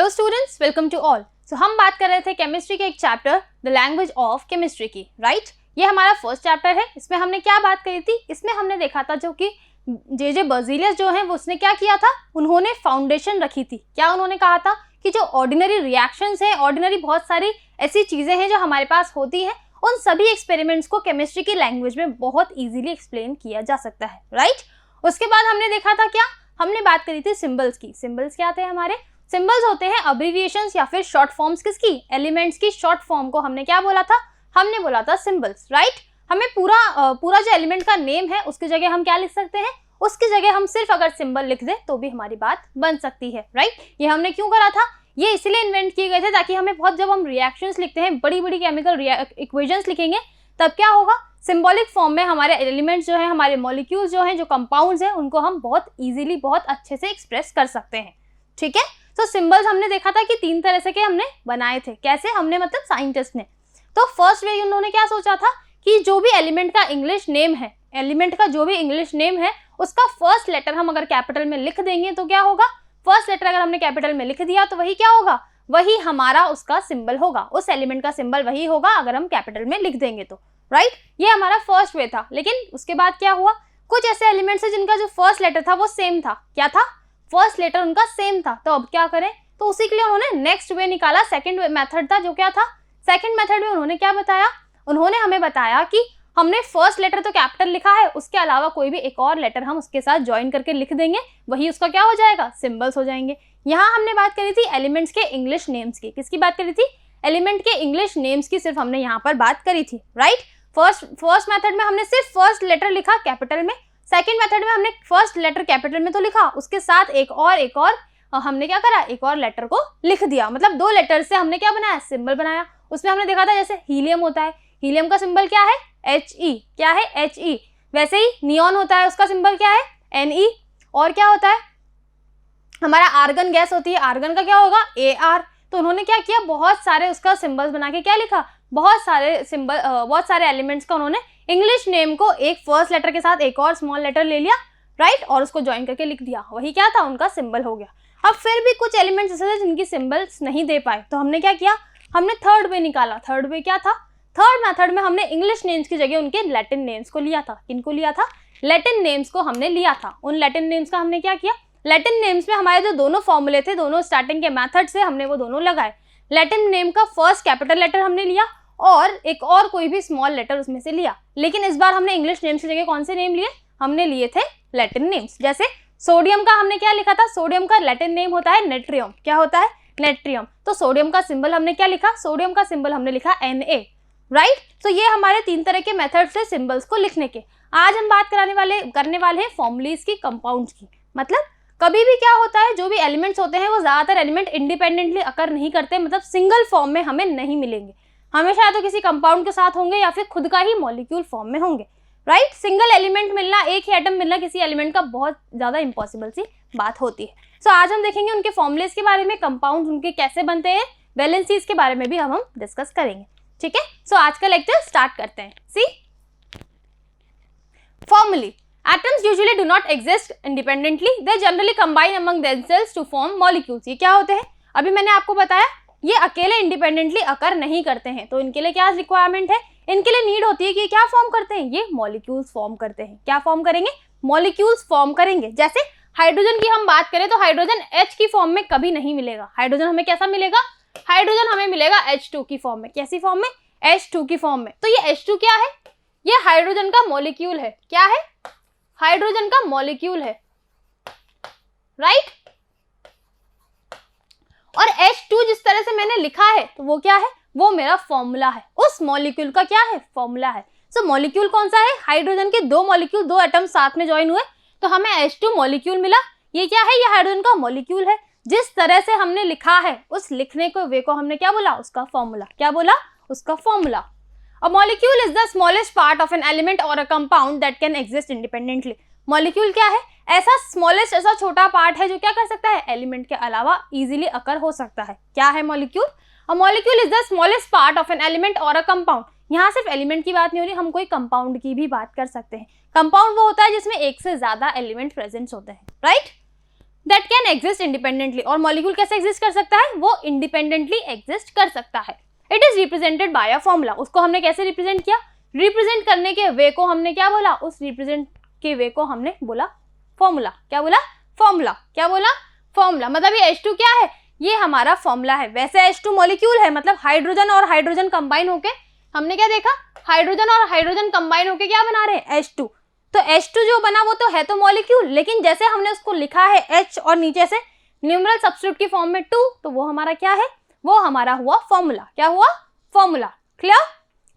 Hello students, welcome to all. So हम बात कर रहे थे केमिस्ट्री के एक chapter the language of chemistry की, राइट। ये हमारा फर्स्ट चैप्टर है। इसमें हमने क्या बात करी थी? इसमें हमने देखा था जो कि जे बर्ज़िलियस जो है वो उसने क्या किया था, उन्होंने फाउंडेशन रखी थी। क्या उन्होंने कहा था कि जो ऑर्डिनरी रिएक्शंस हैं, ऑर्डिनरी बहुत सारी ऐसी चीज़ें हैं जो हमारे पास होती हैं, उन सभी एक्सपेरिमेंट्स को केमिस्ट्री की लैंग्वेज में बहुत ईजिली एक्सप्लेन किया जा सकता है, राइट। उसके बाद हमने देखा था क्या, हमने बात करी थी सिंबल्स की। सिंबल्स क्या आते हैं हमारे? सिंबल्स होते हैं अब्रीविएशंस या फिर शॉर्ट फॉर्म्स किसकी? एलिमेंट्स की शॉर्ट फॉर्म को हमने क्या बोला था? हमने बोला था सिंबल्स, राइट। हमें पूरा जो एलिमेंट का नेम है उसकी जगह हम क्या लिख सकते हैं? उसकी जगह हम सिर्फ अगर सिंबल लिख दें तो भी हमारी बात बन सकती है, राइट। ये हमने क्यों करा था? ये इसलिए इन्वेंट किए गए थे ताकि हमें बहुत, जब हम रिएक्शंस लिखते हैं, बड़ी बड़ी केमिकल इक्वेशंस लिखेंगे, तब क्या होगा, सिंबॉलिक फॉर्म में हमारे एलिमेंट्स जो हैं, हमारे मॉलिक्यूल्स जो हैं, जो कंपाउंड्स हैं, उनको हम बहुत इजीली, बहुत अच्छे से एक्सप्रेस कर सकते हैं, ठीक है। तो सिंबल्स हमने देखा था कि 3 तरह से के हमने बनाए थे। कैसे? हमने मतलब साइंटिस्ट ने। तो फर्स्ट वे उन्होंने क्या सोचा था कि जो भी एलिमेंट का इंग्लिश नेम है, एलिमेंट का जो भी इंग्लिश नेम है, उसका फर्स्ट लेटर हम अगर कैपिटल में लिख देंगे तो क्या होगा, फर्स्ट लेटर अगर हमने कैपिटल में लिख दिया तो वही क्या होगा, वही हमारा उसका सिंबल होगा, उस एलिमेंट का सिंबल वही होगा अगर हम कैपिटल में लिख देंगे तो, राइट। ये हमारा फर्स्ट वे था। लेकिन उसके बाद क्या हुआ, कुछ ऐसे एलिमेंट्स है जिनका जो फर्स्ट लेटर था वो सेम था। क्या था? फर्स्ट लेटर उनका सेम था। तो अब क्या करें? तो उसी के लिए उन्होंने नेक्स्ट वे निकाला। सेकंड मेथड था, जो क्या था, सेकंड मेथड में उन्होंने क्या बताया, उन्होंने हमें बताया कि हमने फर्स्ट लेटर तो कैपिटल लिखा है, उसके अलावा कोई भी एक और लेटर हम उसके साथ ज्वाइन करके लिख देंगे, वही उसका क्या हो जाएगा, सिंबल्स हो जाएंगे। यहाँ हमने बात करी थी एलिमेंट्स के इंग्लिश नेम्स की। किसकी बात करी थी? एलिमेंट के इंग्लिश नेम्स की सिर्फ हमने यहाँ पर बात करी थी, राइट। फर्स्ट मेथड में हमने सिर्फ फर्स्ट लेटर लिखा कैपिटल में, सेकंड मेथड में हमने फर्स्ट लेटर कैपिटल में तो लिखा, उसके साथ एक और हमने क्या करा, एक और लेटर को लिख दिया। मतलब 2 लेटर से हमने क्या बनाया, सिंबल बनाया। उसमें हमने देखा था जैसे हीलियम होता है, हीलियम का सिंबल क्या है, He। क्या है? He। वैसे ही नियॉन होता है, उसका सिंबल क्या है, Ne। और क्या होता है, हमारा आर्गन गैस होती है, आर्गन का क्या होगा, Ar। तो उन्होंने क्या किया, बहुत सारे उसका सिंबल्स बना के क्या लिखा, बहुत सारे एलिमेंट्स का उन्होंने इंग्लिश नेम को एक फर्स्ट लेटर के साथ एक और स्मॉल लेटर ले लिया, राइट, और उसको ज्वाइन करके लिख दिया, वही क्या था, उनका सिंबल हो गया। अब फिर भी कुछ एलिमेंट्स ऐसे थे जिनकी सिंबल्स नहीं दे पाए, तो हमने क्या किया, हमने थर्ड वे निकाला। थर्ड वे क्या था? थर्ड मेथड में हमने इंग्लिश नेम्स की जगह उनके लैटिन नेम्स को लिया था। किनको लिया था? लैटिन नेम्स को हमने लिया था। उन लैटिन नेम्स का हमने क्या किया, लैटिन नेम्स में हमारे जो दोनों फॉर्मूले थे, दोनों स्टार्टिंग के मेथड से हमने वो दोनों लगाए। लैटिन नेम का फर्स्ट कैपिटल लेटर हमने लिया और एक और कोई भी स्मॉल लेटर उसमें से लिया। लेकिन इस बार हमने इंग्लिश नेम्स की जगह कौन से नेम लिए, हमने लिए थे लैटिन नेम्स। जैसे सोडियम का हमने क्या लिखा था, सोडियम का लैटिन नेम होता है नेट्रियम। क्या होता है? नेट्रियम। तो सोडियम का सिंबल हमने क्या लिखा, सोडियम का सिंबल हमने लिखा Na, राइट। तो ये हमारे 3 तरह के मेथड से सिंबल्स को लिखने के। आज हम बात करने वाले हैं फॉर्मूलेज की, कंपाउंड्स की। मतलब कभी भी क्या होता है, जो भी एलिमेंट्स होते हैं वो ज्यादातर एलिमेंट इंडिपेंडेंटली अकर नहीं करते, मतलब सिंगल फॉर्म में हमें नहीं मिलेंगे, हमेशा तो किसी कंपाउंड के साथ होंगे या फिर खुद का ही मॉलिक्यूल फॉर्म में होंगे, राइट। सिंगल एलिमेंट मिलना, एक ही एटम मिलना किसी एलिमेंट का बहुत ज्यादा इंपॉसिबल सी बात होती है। सो आज हम देखेंगे उनके फॉर्मूलेज के बारे में, कंपाउंड उनके कैसे बनते हैं, वैलेंसीज के बारे में भी हम डिस्कस करेंगे, ठीक है। सो आज का लेक्चर स्टार्ट करते हैं। सी फॉर्मूले, atoms usually do not exist independently, they generally combine among themselves to form molecules। ये क्या होते हैं? अभी मैंने आपको बताया ये अकेले इंडिपेंडेंटली अकर नहीं करते हैं, तो इनके लिए क्या रिक्वायरमेंट है, इनके लिए नीड होती है कि क्या फॉर्म करते हैं, ये मॉलिक्यूल्स फॉर्म करते हैं। क्या फॉर्म करेंगे? मॉलिक्यूल्स फॉर्म करेंगे। जैसे हाइड्रोजन की हम बात करें तो हाइड्रोजन H की फॉर्म में कभी नहीं मिलेगा। हाइड्रोजन हमें कैसा मिलेगा? हाइड्रोजन हमें मिलेगा H2 की फॉर्म में। कैसी फॉर्म में? H2 की फॉर्म में। तो ये H2 क्या है? ये हाइड्रोजन का मॉलिक्यूल है। क्या है? हाइड्रोजन का मॉलिक्यूल है, राइट। और H2 जिस तरह से मैंने लिखा है तो वो क्या है, वो मेरा फॉर्मूला है, उस मॉलिक्यूल का क्या है, फॉर्मूला है। सो मॉलिक्यूल कौन सा है? हाइड्रोजन के 2 मॉलिक्यूल, 2 एटम साथ में ज्वाइन हुए तो हमें H2 मॉलिक्यूल मिला। ये क्या है? ये हाइड्रोजन का मॉलिक्यूल है। जिस तरह से हमने लिखा है उस लिखने को वे को हमने क्या बोला, उसका फॉर्मूला। क्या बोला? उसका formula. A molecule is the smallest part of an element or a compound that can exist independently। Molecule क्या है? ऐसा स्मॉलेस्ट, ऐसा छोटा पार्ट है जो क्या कर सकता है, एलिमेंट के अलावा इजीली अकर हो सकता है। क्या है molecule? A molecule is the smallest part of an element or a compound। यहाँ सिर्फ एलिमेंट की बात नहीं हो रही, हम कोई कंपाउंड की भी बात कर सकते हैं। कंपाउंड वो होता है जिसमें एक से ज्यादा एलिमेंट प्रेजेंट होते हैं, right. That can exist independently, और मॉलिक्यूल कैसे एग्जिस्ट कर सकता है, वो इंडिपेंडेंटली एग्जिस्ट कर सकता है। It is represented by a formula, उसको हमने कैसे रिप्रेजेंट किया, रिप्रेजेंट करने के वे को हमने क्या बोला, उस रिप्रेजेंट के वे को हमने बोला फॉर्मूला। क्या बोला, फॉर्मूला। क्या बोला, फॉर्मूला। मतलब ये H2 क्या है, ये हमारा फॉर्मूला है। वैसे H2 मॉलिक्यूल है, मतलब हाइड्रोजन और हाइड्रोजन कंबाइन होके हमने क्या देखा, हाइड्रोजन और हाइड्रोजन कंबाइन होके क्या बना रहे हैं, H2। तो H2 जो बना वो तो है तो मॉलिक्यूल, लेकिन जैसे हमने उसको लिखा है H और नीचे से न्यूमरल सब्स्टिट्यूट की फॉर्म में 2, तो वो हमारा क्या है, वो हमारा हुआ फॉर्मूला। क्या हुआ, फॉर्मूला। क्लियर।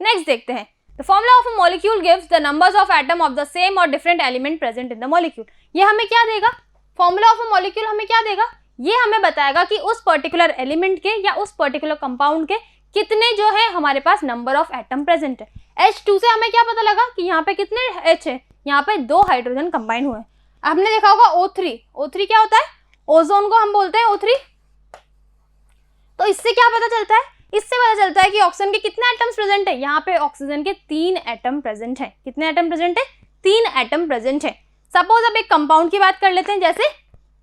नेक्स्ट देखते हैं, the formula of a molecule gives the numbers of atom of the same or different element present in the molecule. ये हमें क्या देगा, फॉर्मूला ऑफ अ मॉलिक्यूल हमें क्या देगा, ये हमें बताएगा कि उस पर्टिकुलर एलिमेंट के या उस पर्टिकुलर कंपाउंड के कितने जो है हमारे पास नंबर ऑफ एटम प्रेजेंट है। H2 से हमें क्या पता लगा कि यहाँ पे कितने H है, यहाँ पे 2 हाइड्रोजन कंबाइन हुए हैं। हमने देखा होगा O3, O3 क्या होता है, ओजोन को हम बोलते हैं O3। तो इससे क्या पता चलता है, इससे पता चलता है कि ऑक्सीजन के कितने एटम्स प्रेजेंट है, यहाँ पे ऑक्सीजन के 3 एटम प्रेजेंट है। कितने एटम प्रेजेंट है, 3 एटम प्रेजेंट है। सपोज अब एक कंपाउंड की बात कर लेते हैं, जैसे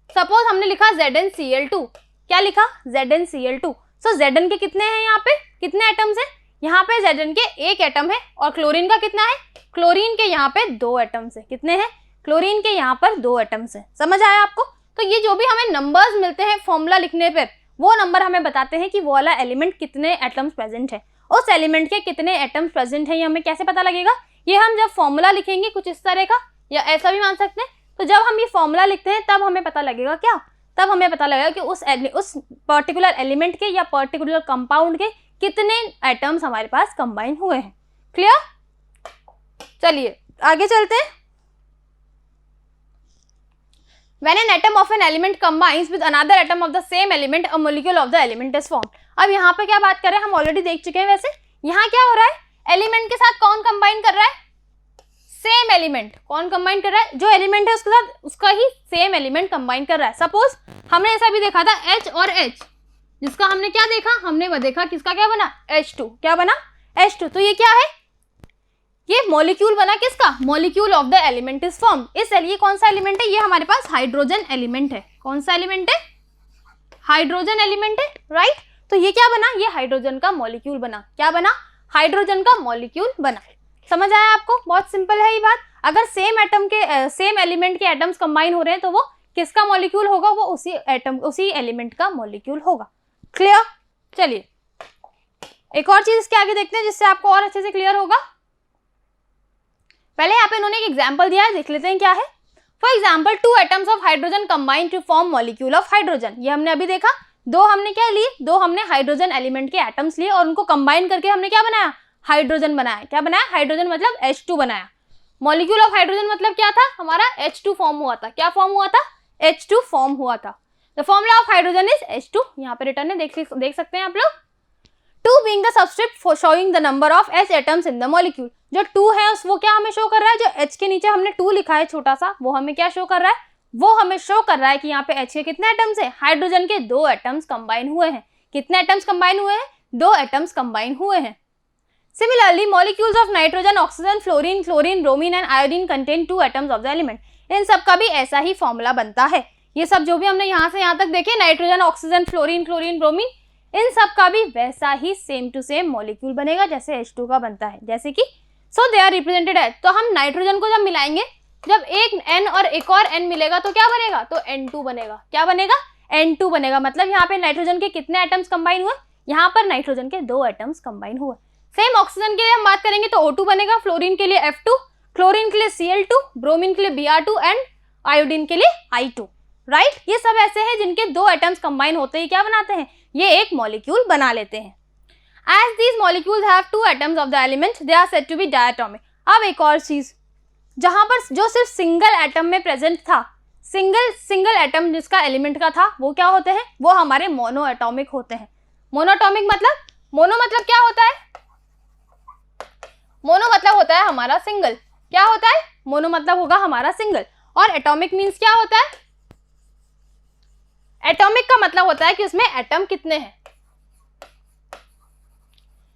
सपोज हमने लिखा ZnCl2, क्या लिखा, ZnCl2। सो Zn के कितने हैं, यहाँ पे कितने एटम्स हैं, यहाँ पे Zn के 1 एटम है, और क्लोरीन का कितना है, क्लोरीन के यहाँ पे 2 एटम्स है। कितने हैं, क्लोरीन के यहाँ पर 2 एटम्स है। समझ आया आपको। तो ये जो भी हमें नंबर्स मिलते हैं फॉर्मूला लिखने पर, वो नंबर हमें बताते हैं कि वो वाला एलिमेंट कितने एटम्स प्रेजेंट है, उस एलिमेंट के कितने एटम्स प्रेजेंट है, ये हमें कैसे पता लगेगा, ये हम जब फॉर्मूला लिखेंगे कुछ इस तरह का, या ऐसा भी मान सकते हैं। तो जब हम ये फॉर्मूला लिखते हैं तब हमें पता लगेगा क्या, तब हमें पता लगेगा कि उस पर्टिकुलर एलिमेंट के या पर्टिकुलर कंपाउंड के कितने एटम्स हमारे पास कंबाइन हुए हैं। क्लियर। चलिए आगे चलते हैं। When an atom of an element combines with another atom of the same element, a molecule of the element is formed. अब यहाँ पे क्या बात करें, हम ऑलरेडी देख चुके हैं। वैसे यहाँ क्या हो रहा है, एलिमेंट के साथ कौन कंबाइन कर रहा है, सेम एलिमेंट। कौन कंबाइन कर रहा है, जो एलिमेंट है उसके साथ उसका ही सेम एलिमेंट कंबाइन कर रहा है। सपोज हमने ऐसा भी देखा था H और H, जिसका हमने क्या देखा, हमने वो देखा किसका क्या बना, H2। क्या बना, H2। तो ये क्या है, ये मॉलिक्यूल बना किसका, molecule of the element is form. इस ये कौन सा एलिमेंट है, ये हमारे पास हाइड्रोजन एलिमेंट है। कौन सा एलिमेंट है, हाइड्रोजन एलिमेंट है, राइट। तो ये क्या बना, ये हाइड्रोजन का मॉलिक्यूल बना। क्या बना, हाइड्रोजन का मॉलिक्यूल बना। समझ आया आपको, बहुत सिंपल है ये बात। अगर सेम एटम के सेम एलिमेंट के एटम्स कंबाइन हो रहे हैं तो वो किसका मॉलिक्यूल होगा, वो उसी एलिमेंट का मॉलिक्यूल होगा। क्लियर। चलिए एक और चीज इसके आगे देखते हैं जिससे आपको और अच्छे से क्लियर होगा। पहले यहाँ पे इन्होंने एक एग्जाम्पल दिया है, देख लेते हैं क्या है। For example 2 atoms of hydrogen combine to form molecule of hydrogen. ये हमने अभी देखा, 2 हमने क्या लिए, 2 हमने हाइड्रोजन एलिमेंट के एटम्स लिए और उनको कंबाइन करके हमने क्या बनाया, हाइड्रोजन बनाया। क्या बनाया, हाइड्रोजन मतलब H2 बनाया। मॉलिक्यूल ऑफ हाइड्रोजन मतलब क्या था, हमारा H2 फॉर्म हुआ था। क्या फॉर्म हुआ था, H2 फॉर्म हुआ था। The formula of hydrogen is H2। यहाँ पे रिटर्न है, देख सकते हैं आप लोग। 2 being the subscript for showing the number of H atoms in the molecule। जो 2 है वो क्या हमें शो कर रहा है, जो H के नीचे हमने 2 लिखा है छोटा सा, वो हमें क्या शो कर रहा है, वो हमें शो कर रहा है कि यहाँ पे H के कितने एटम्स हैं, हाइड्रोजन के 2 एटम्स कंबाइन हुए हैं। कितने एटम्स कंबाइन हुए हैं, 2 एटम्स कंबाइन हुए हैं। Similarly molecules of nitrogen, oxygen, fluorine, chlorine, bromine and iodine contain 2 atoms of the element. इन सब का भी ऐसा ही फॉर्मूला बनता है। ये सब जो भी हमने यहाँ से यहाँ तक देखे, nitrogen, oxygen, fluorine, chlorine, bromine, इन सब का भी वैसा ही सेम टू सेम मॉलिक्यूल बनेगा जैसे H2 का बनता है। जैसे कि सो दे आर रिप्रेजेंटेड है। तो हम नाइट्रोजन को जब मिलाएंगे, जब एक N और एक और N मिलेगा तो क्या बनेगा, तो N2 बनेगा। क्या बनेगा, N2 बनेगा। मतलब यहाँ पे नाइट्रोजन के कितने एटम्स कंबाइन हुए, यहाँ पर नाइट्रोजन के 2 एटम्स कंबाइन हुए। सेम ऑक्सीजन के लिए हम बात करेंगे तो O2 बनेगा, फ्लोरीन के लिए F2, क्लोरीन के लिए Cl2, ब्रोमीन के लिए Br2 एंड आयोडीन के लिए I2। राइट। ये सब ऐसे हैं जिनके 2 एटम्स कंबाइन होते ही क्या बनाते हैं, ये एक मॉलिक्यूल बना लेते हैं। As these molecules have 2 atoms of the element, they are said to be diatomic। अब एक और चीज, जहां पर जो सिर्फ सिंगल एटम में प्रेजेंट था, सिंगल एटम जिसका एलिमेंट का था, वो क्या होते हैं, वो हमारे मोनो एटॉमिक होते हैं। मोनोटॉमिक मतलब, मोनो मतलब क्या होता है, मोनो मतलब होता है हमारा सिंगल। क्या होता है, मोनो मतलब होगा हमारा सिंगल। और एटॉमिक मीन्स क्या होता है, एटॉमिक का मतलब होता है कि उसमें एटम कितने हैं।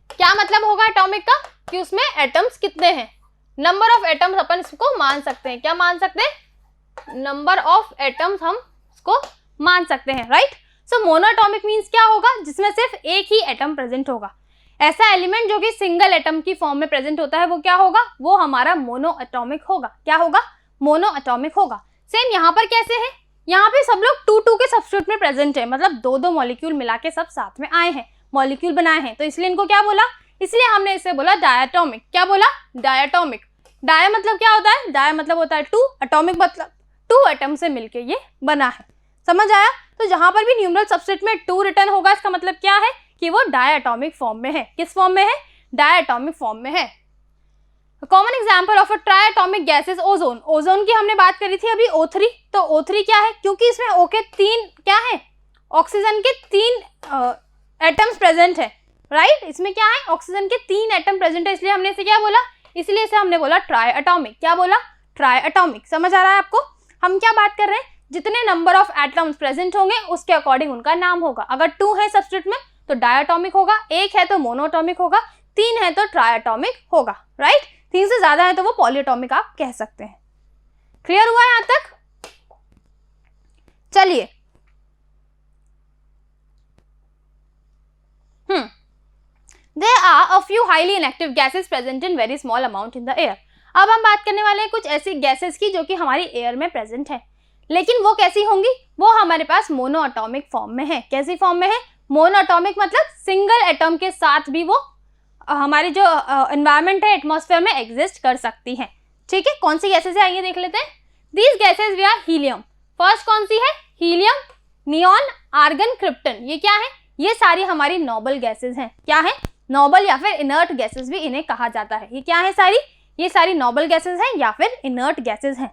क्या मतलब होगा एटॉमिक का, कि उसमें एटम्स कितने हैं। नंबर ऑफ एटम्स अपन इसको मान सकते हैं। क्या मान सकते हैं, नंबर ऑफ एटम्स हम उसको मान सकते हैं, राइट। सो मोनोएटॉमिक मीन्स क्या होगा, जिसमें सिर्फ एक ही एटम प्रेजेंट होगा। ऐसा एलिमेंट जो कि सिंगल एटम की फॉर्म में प्रेजेंट होता है वो क्या होगा, वो हमारा मोनोएटॉमिक होगा। क्या होगा, मोनोएटॉमिक होगा। सेम यहाँ पर कैसे है, यहाँ पे सब लोग 2 2 के सब्स्टिट्यूट में प्रेजेंट है, मतलब 2 2 मॉलिक्यूल मिला के सब साथ में आए हैं, मॉलिक्यूल बनाए हैं, तो इसलिए इनको क्या बोला, इसलिए हमने इसे बोला डायटोमिक। क्या बोला, डायटोमिक। डाय मतलब क्या होता है, डाय मतलब होता है 2, एटॉमिक मतलब 2 एटम से मिलके ये बना है। समझ आया। तो जहां पर भी न्यूमरल सब्स्टिट्यूट में 2 रिटर्न होगा, इसका मतलब क्या है कि वो डायटोमिक फॉर्म में है। किस फॉर्म में है, डायटोमिक फॉर्म में है। Common example of a triatomic gas is ozone. Ozone की हमने बात करी थी अभी O3, तो O3 क्या है, क्योंकि इसमें O के 3 क्या है, ऑक्सीजन के 3 एटम्स प्रेजेंट है, राइट। इसमें क्या है, ऑक्सीजन के 3 एटम प्रेजेंट है, इसलिए हमने इसे क्या बोला, इसलिए इसे हमने बोला ट्राइएटॉमिक। क्या बोला, ट्राइएटॉमिक। समझ आ रहा है आपको। हम क्या बात कर रहे हैं, जितने नंबर ऑफ एटम्स प्रेजेंट होंगे उसके अकॉर्डिंग उनका नाम होगा। अगर 2 है सब्स्टिट्यूट में तो डायटोमिक होगा, 1 है तो मोनोएटॉमिक होगा, 3 है तो ट्राइएटॉमिक होगा, राइट। 3 से ज्यादा है तो वो पॉलीएटॉमिक आप कह सकते हैं। क्लियर हुआ यहां तक। चलिए There are a few highly inactive gases present in very small amount in the air. अब हम बात करने वाले हैं कुछ ऐसी गैसेस की जो कि हमारी एयर में प्रेजेंट है, लेकिन वो कैसी होंगी, वो हमारे पास मोनोएटॉमिक फॉर्म में है। कैसी फॉर्म में है, मोनोएटॉमिक मतलब सिंगल एटम के साथ भी वो हमारी जो एनवायरमेंट है एटमॉस्फेयर में एग्जिस्ट कर सकती हैं। ठीक है, कौन सी गैसेस है आइए देख लेते हैं। These gases we are helium. First कौन सी है, हीलियम, नियॉन, आर्गन, क्रिप्टन। ये क्या है, ये सारी हमारी नोबल गैसेस हैं। क्या है, नोबल या फिर इनर्ट गैसेस भी इन्हें कहा जाता है। ये क्या है सारी, ये सारी नोबल गैसेस हैं या फिर इनर्ट गैसेस हैं।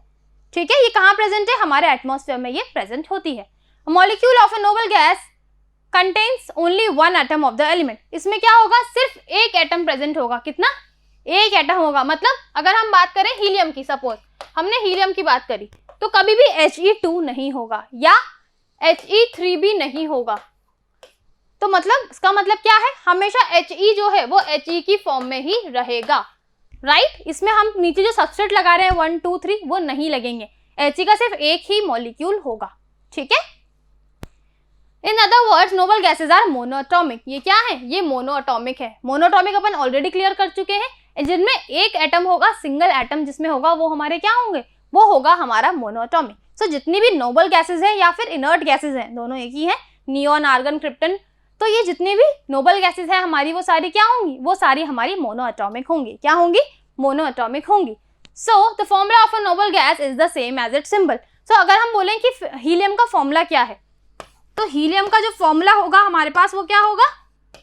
ठीक है, ये कहाँ प्रेजेंट है, हमारे एटमॉस्फेयर में ये प्रेजेंट होती है। Molecule of a noble gas contains only 1 atom of the element. इसमें क्या होगा, सिर्फ एक एटम प्रेजेंट होगा। कितना, एक एटम होगा। मतलब अगर हम बात करें हीलियम की, सपोज हमने हीलियम की बात करी, तो कभी भी He2 नहीं होगा या He3 भी नहीं होगा। तो मतलब इसका मतलब क्या है, हमेशा He जो है वो He की फॉर्म में ही रहेगा, राइट। इसमें हम नीचे जो सबस्ट्रेट लगा रहे हैं 1 2 3 वो नहीं लगेंगे, He का सिर्फ एक ही मॉलिक्यूल होगा। ठीक है, in other words noble gases are monoatomic. ये क्या है, ये मोनोएटॉमिक है। मोनोएटॉमिक अपन ऑलरेडी क्लियर कर चुके हैं, जिनमें एक एटम होगा, सिंगल एटम जिसमें होगा वो हमारे क्या होंगे, वो होगा हमारा मोनोएटॉमिक। सो जितनी भी नोबल गैसेज है या फिर इनर्ट गैसेज हैं, दोनों एक ही है, नियॉन, आर्गन, क्रिप्टन, तो ये जितनी भी नोबल गैसेज है हमारी वो सारी क्या होंगी, वो सारी हमारी मोनोएटॉमिक होंगी। क्या होंगी, मोनोएटॉमिक होंगी। So the formula of a noble gas is the same as its symbol. So अगर हम बोलें कि हीलियम का फॉर्मूला क्या है, तो हीलियम का जो फॉर्मूला होगा हमारे पास वो क्या होगा,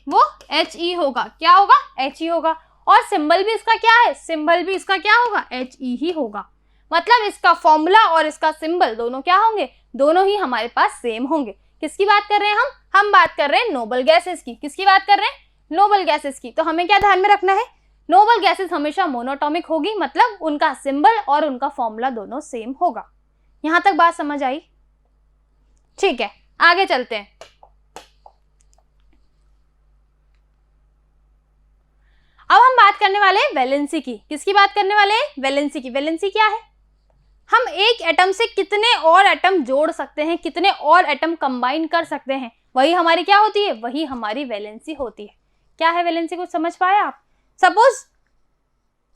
वो He होगा। क्या होगा, He होगा। और सिंबल भी इसका क्या है, सिंबल भी इसका क्या होगा, He ही होगा। मतलब इसका फॉर्मूला और इसका सिंबल दोनों क्या होंगे, दोनों ही हमारे पास सेम होंगे। किसकी बात कर रहे हैं हम बात कर रहे हैं नोबल गैसेस की। किसकी बात कर रहे हैं, नोबल गैसेस की। तो हमें क्या ध्यान में रखना है, नोबल गैसेस हमेशा मोनोएटॉमिक होगी, मतलब उनका सिंबल और उनका फॉर्मूला दोनों सेम होगा। यहां तक बात समझ आई। ठीक है, आगे चलते हैं। अब हम बात करने वाले हैं वैलेंसी की। किसकी बात करने वाले हैं, वैलेंसी की। वैलेंसी क्या है, हम एक एटम से कितने और एटम जोड़ सकते हैं, कितने और एटम कंबाइन कर सकते हैं, वही हमारी क्या होती है, वही हमारी वैलेंसी होती है। क्या है वैलेंसी, कुछ समझ पाए आप। सपोज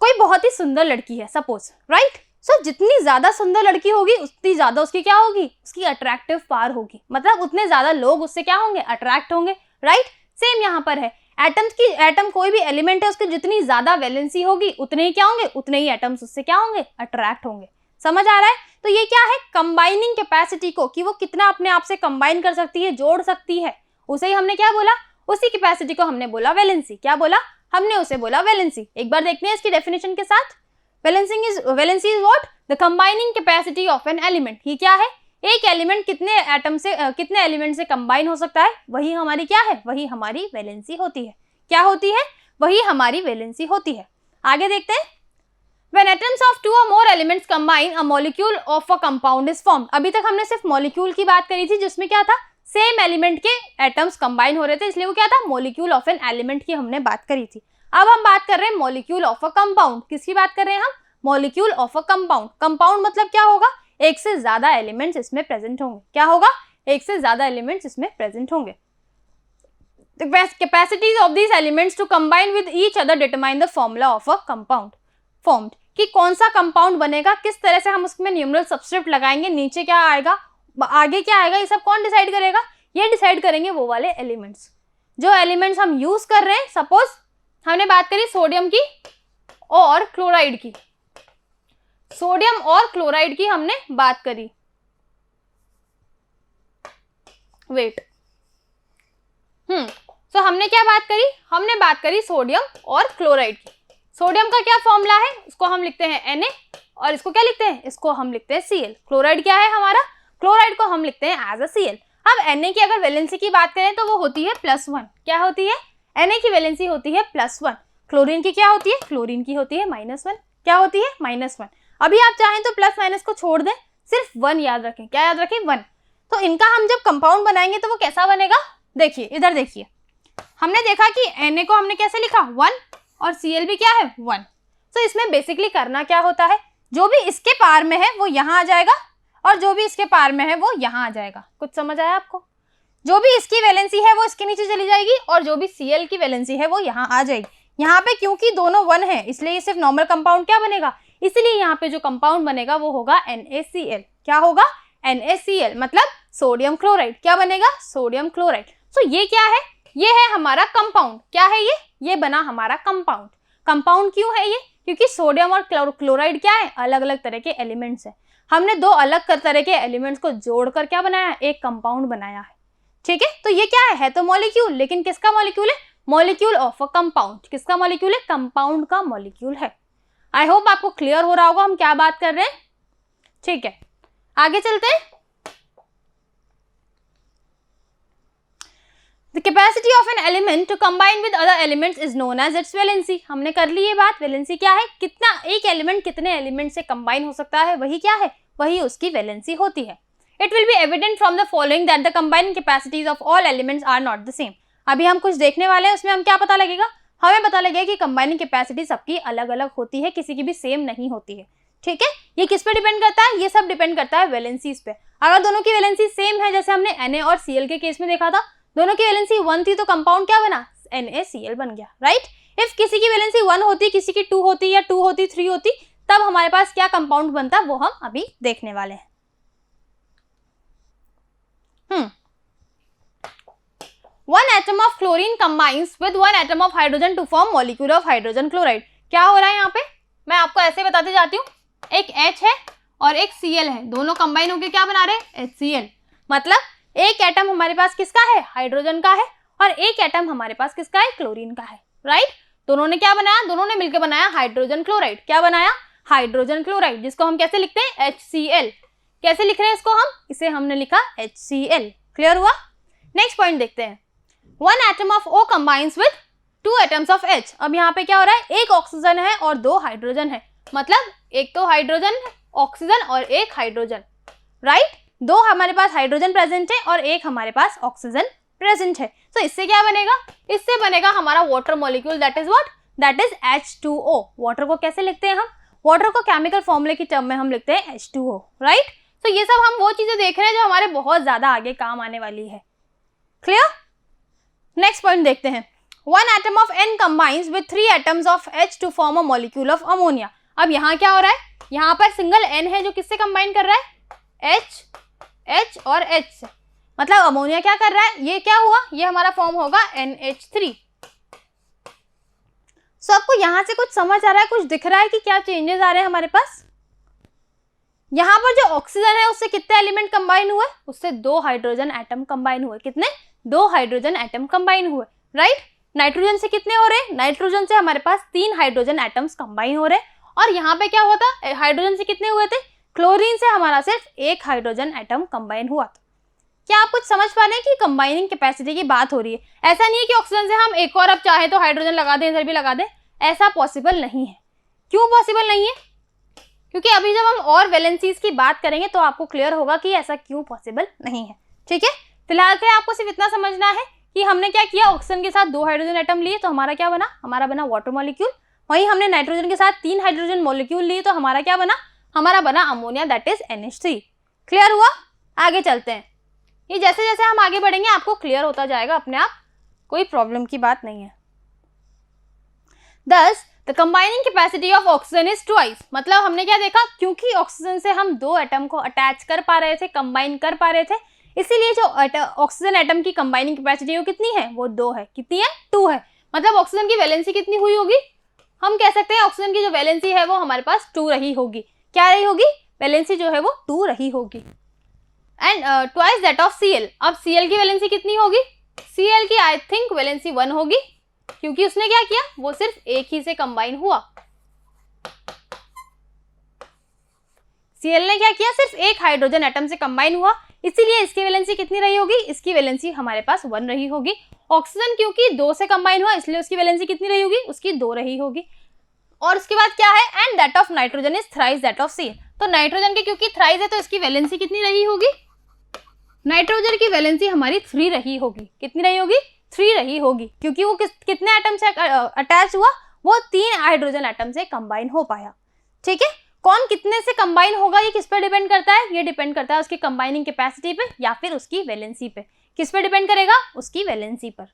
कोई बहुत ही सुंदर लड़की है, सपोज, राइट। सो जितनी ज्यादा सुंदर लड़की होगी उतनी ज्यादा उसकी क्या होगी, उसकी अट्रैक्टिव पावर होगी, मतलब उतने ज्यादा लोग उससे क्या होंगे, अट्रैक्ट होंगे, राइट। सेम यहाँ पर है, एटम कोई भी एलिमेंट है उसकी जितनी ज्यादा वैलेंसी होगी उतने ही क्या होंगे, उतने ही एटम्स उससे क्या होंगे, अट्रैक्ट होंगे। समझ आ रहा है। तो ये क्या है, कंबाइनिंग कैपेसिटी को, कि वो कितना अपने आप से कंबाइन कर सकती है, जोड़ सकती है, उसे ही हमने क्या बोला, उसी कैपेसिटी को हमने बोला वैलेंसी। क्या बोला, हमने उसे बोला वैलेंसी। एक बार देखते हैं इसकी डेफिनेशन के साथ। Valency is what, the combining capacity of an element. ये क्या है, एक एलिमेंट कितने एटम से कितने एलिमेंट से कंबाइन हो सकता है, वही हमारी क्या है, वही हमारी वैलेंसी होती है। क्या होती है, वही हमारी वैलेंसी होती है। आगे देखते हैं। When atoms of 2 or more elements combine, a molecule of a compound is formed. अभी तक हमने सिर्फ मॉलिक्यूल की बात करी थी, जिसमें क्या था, सेम एलिमेंट के एटम्स कंबाइन हो रहे थे, इसलिए वो क्या था, मॉलिक्यूल ऑफ एन एलिमेंट की हमने बात करी थी। अब हम बात कर रहे हैं मॉलिक्यूल ऑफ अ कंपाउंड। किसकी बात कर रहे हैं हम, molecule of a compound. Compound मतलब क्या होगा, एक से ज्यादा एलिमेंट्स इसमें प्रेजेंट होंगे। क्या होगा? एक से ज्यादा एलिमेंट्स इसमें प्रेजेंट होंगे। The capacities of these elements to combine with each other determine the formula of a compound formed। कि कौन सा कंपाउंड बनेगा, किस तरह से हम उसमें न्यूमरल सबस्क्रिप्ट लगाएंगे, नीचे क्या आएगा, आगे क्या आएगा, ये सब कौन डिसाइड करेगा? ये डिसाइड करेंगे वो वाले एलिमेंट्स। जो एलिमेंट्स हम यूज कर रहे हैं, सपोज हमने बात करी सोडियम की और क्लोराइड की, सोडियम और क्लोराइड की हमने बात करी। वेट, तो हमने क्या बात करी? हमने बात करी सोडियम और क्लोराइड की। सोडियम का क्या फॉर्मूला है? इसको हम लिखते हैं Na और इसको क्या लिखते हैं? इसको हम लिखते हैं Cl। क्लोराइड क्या है हमारा? क्लोराइड को हम लिखते हैं एज अ Cl। अब Na की अगर वैलेंसी की बात करें तो वो होती है +1। क्या होती है? Na की वैलेंसी होती है +1। क्लोरीन की क्या होती है? क्लोरीन की होती है -1। क्या होती है? -1। अभी आप चाहें तो प्लस माइनस को छोड़ दें, सिर्फ 1 याद रखें। क्या याद रखें? 1। तो इनका हम जब कंपाउंड बनाएंगे तो वो कैसा बनेगा? देखिए इधर देखिए, हमने देखा कि Na को हमने कैसे लिखा? 1 और Cl भी क्या है? 1। तो इसमें बेसिकली करना क्या होता है? जो भी इसके पार में है वो यहाँ आ जाएगा और जो भी इसके पार में है वो यहाँ आ जाएगा। कुछ समझ आया आपको? जो भी इसकी वैलेंसी है वो इसके नीचे चली जाएगी और जो भी Cl की वैलेंसी है वो यहाँ आ जाएगी। यहाँ पे क्योंकि दोनों 1 है इसलिए सिर्फ नॉर्मल कंपाउंड क्या बनेगा? इसलिए यहाँ पे जो कंपाउंड बनेगा वो होगा NaCl। क्या होगा? NaCl मतलब सोडियम क्लोराइड। क्या बनेगा? Sodium chloride. तो ये क्या है? ये है हमारा कंपाउंड। क्या है ये? ये बना हमारा कंपाउंड। कंपाउंड क्यों है ये? क्योंकि सोडियम और क्लोराइड क्या है? अलग अलग तरह के एलिमेंट्स हैं। हमने दो अलग तरह के एलिमेंट्स को जोड़कर क्या बनाया? एक कंपाउंड बनाया है। ठीक है, तो ये क्या है तो मॉलिक्यूल, लेकिन किसका मॉलिक्यूल है? Molecule of a compound. किसका मॉलिक्यूल है? कंपाउंड का मॉलिक्यूल है। आई होप आपको क्लियर हो रहा होगा हम क्या बात कर रहे हैं। ठीक है, आगे चलते हैं। The capacity of an element to combine with other elements is known as its valency। हमने कर ली ये बात। वैलेंसी क्या है? कितना एक एलिमेंट कितने एलिमेंट से कंबाइन हो सकता है, वही क्या है? वही उसकी वैलेंसी होती है। It will be evident from the following that the combined capacities of all elements are not the same। अभी हम कुछ देखने वाले हैं, उसमें हम क्या पता लगेगा? हमें पता लगेगा कि कंबाइनिंग कैपेसिटी सबकी अलग अलग होती है, किसी की भी सेम नहीं होती है। ठीक है, ये किस पे डिपेंड करता है? ये सब डिपेंड करता है वैलेंसीज पे। अगर दोनों की वैलेंसी सेम है, जैसे हमने Na और Cl के केस में देखा था, दोनों की वैलेंसी 1 थी तो कंपाउंड क्या बना? NaCl बन गया। राइट। इफ किसी की वैलेंसी 1 होती, किसी की 2 होती या 2 होती 3 होती, तब हमारे पास क्या कंपाउंड बनता वो हम अभी देखने वाले हैं। One atom of chlorine combines with one atom of hydrogen to form molecule of hydrogen chloride। क्या हो रहा है यहाँ पे? मैं आपको ऐसे बताते जाती हूँ। एक H है और एक Cl है, दोनों कंबाइन होकर क्या बना रहे हैं? HCl। मतलब एक एटम हमारे पास किसका है? हाइड्रोजन का है, और एक एटम हमारे पास किसका है? क्लोरीन का है। राइट। दोनों ने क्या बनाया? दोनों ने मिलकर बनाया हाइड्रोजन क्लोराइड। क्या बनाया? हाइड्रोजन क्लोराइड, जिसको हम कैसे लिखते हैं? HCl। कैसे लिख रहे हैं इसको हम? इसे हमने लिखा HCl। क्लियर हुआ? नेक्स्ट पॉइंट देखते हैं। One atom of O combines with 2 atoms of H। अब यहाँ पे क्या हो रहा है? एक ऑक्सीजन है और 2 हाइड्रोजन है, मतलब एक तो हाइड्रोजन ऑक्सीजन और एक हाइड्रोजन। राइट। 2 हमारे पास हाइड्रोजन प्रेजेंट है और एक हमारे पास ऑक्सीजन प्रेजेंट है। तो इससे क्या बनेगा? इससे बनेगा हमारा water molecule, that is what? That is H2O। Water को कैसे लिखते हैं हम? वाटर को केमिकल फॉर्मूले की टर्म में हम लिखते हैं H2O। राइट। तो ये सब हम वो चीजें देख रहे हैं जो हमारे बहुत ज्यादा आगे काम आने वाली है। क्लियर? नेक्स्ट पॉइंट देखते हैं। One atom of N combines with 3 atoms of H to form a molecule of ammonia। अब यहाँ क्या हो रहा है? यहाँ पर सिंगल N है जो किससे कंबाइन कर रहा है? H और H से, मतलब अमोनिया क्या कर रहा है? ये क्या हुआ? ये हमारा फॉर्म होगा NH3। सो आपको यहाँ से कुछ समझ आ रहा है, कुछ दिख रहा है कि क्या चेंजेस आ रहे हैं हमारे पास? यहाँ पर जो ऑक्सीजन है उससे कितने एलिमेंट कंबाइन हुए? उससे 2 हाइड्रोजन एटम कंबाइन हुए। कितने? 2 हाइड्रोजन एटम कंबाइन हुए। राइट। नाइट्रोजन से कितने हो रहे? नाइट्रोजन से हमारे पास 3 हाइड्रोजन एटम्स कंबाइन हो रहे। और यहाँ पे क्या हुआ था? हाइड्रोजन से कितने हुए थे? क्लोरीन से हमारा सिर्फ 1 हाइड्रोजन एटम कंबाइन हुआ था। क्या आप कुछ समझ पा रहे हैं कि कंबाइनिंग कैपेसिटी की बात हो रही है? ऐसा नहीं है कि ऑक्सीजन से हम एक और अब चाहे तो हाइड्रोजन लगा दें, इधर भी लगा दें, ऐसा पॉसिबल नहीं है। क्यों पॉसिबल नहीं है? क्योंकि अभी जब हम और वैलेंसीज की बात करेंगे तो आपको क्लियर होगा कि ऐसा क्यों पॉसिबल नहीं है। ठीक है, फिलहाल के आपको सिर्फ इतना समझना है कि हमने क्या किया? ऑक्सीजन के साथ 2 हाइड्रोजन एटम लिए तो हमारा क्या बना? हमारा बना वाटर मॉलिक्यूल। वहीं हमने नाइट्रोजन के साथ 3 हाइड्रोजन मॉलिक्यूल लिए तो हमारा क्या बना? हमारा बना ammonia that is NH3। Clear हुआ? आगे चलते हैं। ये जैसे जैसे हम आगे बढ़ेंगे आपको क्लियर होता जाएगा अपने आप, कोई प्रॉब्लम की बात नहीं है। Thus, the combining capacity of oxygen is twice। मतलब हमने क्या देखा, क्योंकि ऑक्सीजन से हम दो एटम को अटैच कर पा रहे थे, कंबाइन कर पा रहे थे, इसीलिए जो ऑक्सीजन एटम की कंबाइनिंग कैपेसिटी वो कितनी है, वो 2 है। कितनी है? 2 है। मतलब ऑक्सीजन की वैलेंसी कितनी हुई होगी, हम कह सकते हैं ऑक्सीजन की जो वैलेंसी है वो हमारे पास 2 रही होगी। क्या रही होगी? वैलेंसी जो है वो 2 रही होगी। And twice that of Cl। अब Cl की वैलेंसी कितनी होगी? Cl की आई थिंक वैलेंसी 1 होगी, क्योंकि उसने क्या किया, वो सिर्फ एक ही से कंबाइन हुआ। Cl ने क्या किया, सिर्फ एक हाइड्रोजन एटम से कंबाइन हुआ, इसीलिए इसकी वैलेंसी कितनी रही होगी, इसकी वैलेंसी हमारे पास 1 रही होगी। ऑक्सीजन क्योंकि 2 से कंबाइन हुआ, इसलिए उसकी वैलेंसी कितनी रही होगी, उसकी 2 रही होगी। और उसके बाद क्या है, and that of nitrogen is thrice that of Cl। तो नाइट्रोजन की क्योंकि थ्राइस है तो इसकी वैलेंसी कितनी रही होगी, नाइट्रोजन की वैलेंसी हमारी 3 रही होगी। कितनी रही होगी? 3 रही होगी, क्योंकि वो कितने एटम से अटैच हुआ, वो 3 हाइड्रोजन एटम से कंबाइन हो पाया। ठीक है, कौन कितने से कंबाइन होगा ये किस पर डिपेंड करता है, ये डिपेंड करता है उसकी कंबाइनिंग कैपेसिटी पे या फिर उसकी वैलेंसी पे। किस पे डिपेंड करेगा? उसकी वैलेंसी पर।